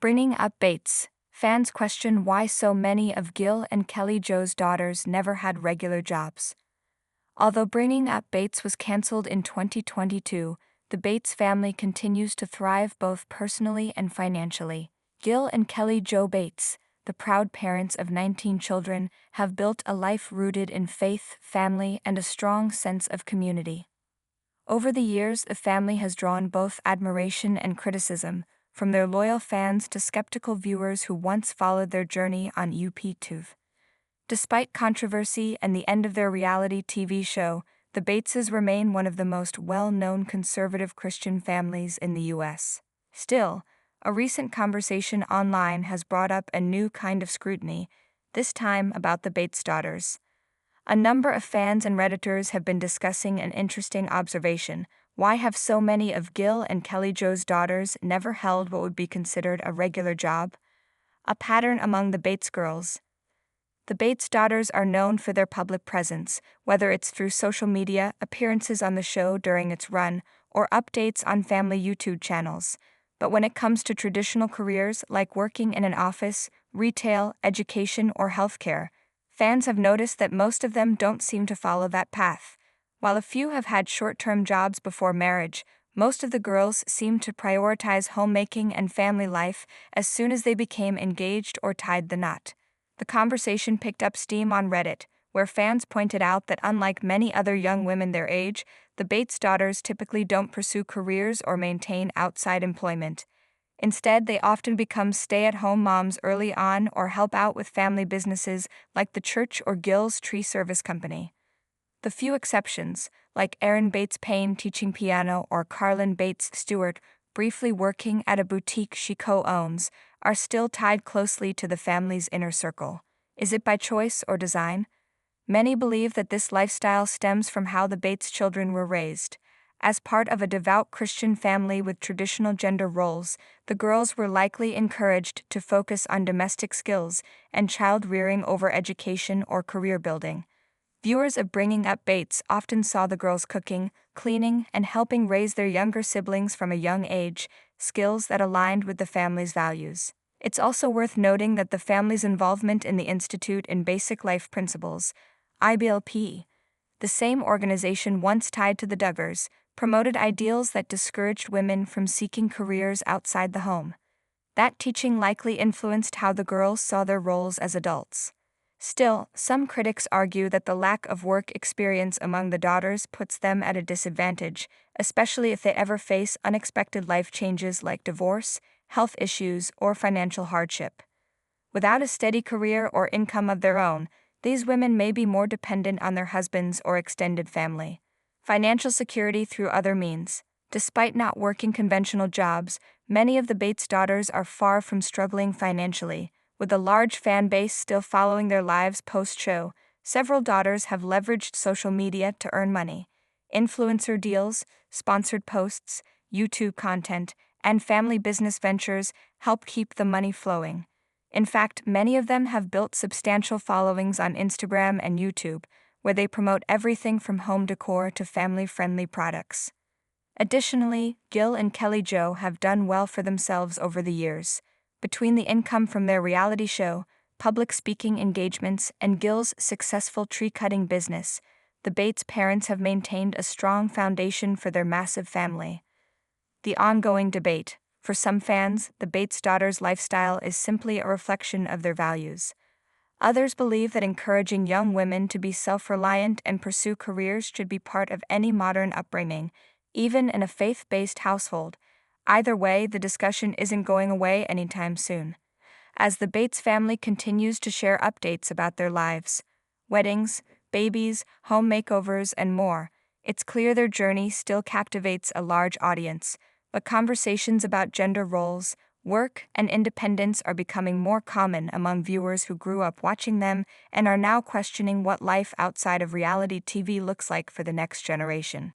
Bringing up Bates, fans question why so many of Gil and Kelly Joe's daughters never had regular jobs. Although Bringing Up Bates was cancelled in 2022, the Bates family continues to thrive both personally and financially. Gil and Kelly Joe Bates, the proud parents of 19 children, have built a life rooted in faith, family, and a strong sense of community. Over the years, the family has drawn both admiration and criticism, from their loyal fans to skeptical viewers who once followed their journey on YouTube. Despite controversy and the end of their reality TV show, the Bateses remain one of the most well-known conservative Christian families in the U.S. Still, a recent conversation online has brought up a new kind of scrutiny, this time about the Bates daughters. A number of fans and Redditors have been discussing an interesting observation: why have so many of Gil and Kelly Joe's daughters never held what would be considered a regular job? A pattern among the Bates girls. The Bates daughters are known for their public presence, whether it's through social media, appearances on the show during its run, or updates on family YouTube channels. But when it comes to traditional careers like working in an office, retail, education, or healthcare, fans have noticed that most of them don't seem to follow that path. While a few have had short-term jobs before marriage, most of the girls seem to prioritize homemaking and family life as soon as they became engaged or tied the knot. The conversation picked up steam on Reddit, where fans pointed out that unlike many other young women their age, the Bates daughters typically don't pursue careers or maintain outside employment. Instead, they often become stay-at-home moms early on or help out with family businesses like the church or Gil's Tree Service Company. The few exceptions, like Erin Bates Payne teaching piano or Carlin Bates Stewart briefly working at a boutique she co-owns, are still tied closely to the family's inner circle. Is it by choice or design? Many believe that this lifestyle stems from how the Bates children were raised. As part of a devout Christian family with traditional gender roles, the girls were likely encouraged to focus on domestic skills and child-rearing over education or career building. Viewers of Bringing Up Bates often saw the girls cooking, cleaning, and helping raise their younger siblings from a young age, skills that aligned with the family's values. It's also worth noting that the family's involvement in the Institute in Basic Life Principles, IBLP, the same organization once tied to the Duggars, promoted ideals that discouraged women from seeking careers outside the home. That teaching likely influenced how the girls saw their roles as adults. Still, some critics argue that the lack of work experience among the daughters puts them at a disadvantage, especially if they ever face unexpected life changes like divorce, health issues, or financial hardship. Without a steady career or income of their own, these women may be more dependent on their husbands or extended family. Financial security through other means. Despite not working conventional jobs, many of the Bates daughters are far from struggling financially. With a large fan base still following their lives post-show, several daughters have leveraged social media to earn money. Influencer deals, sponsored posts, YouTube content, and family business ventures help keep the money flowing. In fact, many of them have built substantial followings on Instagram and YouTube, where they promote everything from home decor to family-friendly products. Additionally, Gil and Kelly Joe have done well for themselves over the years. Between the income from their reality show, public speaking engagements, and Gil's successful tree-cutting business, the Bates parents have maintained a strong foundation for their massive family. The ongoing debate. For some fans, the Bates daughters' lifestyle is simply a reflection of their values. Others believe that encouraging young women to be self-reliant and pursue careers should be part of any modern upbringing, even in a faith-based household. Either way, the discussion isn't going away anytime soon. As the Bates family continues to share updates about their lives, weddings, babies, home makeovers, and more, it's clear their journey still captivates a large audience, but conversations about gender roles, work, and independence are becoming more common among viewers who grew up watching them and are now questioning what life outside of reality TV looks like for the next generation.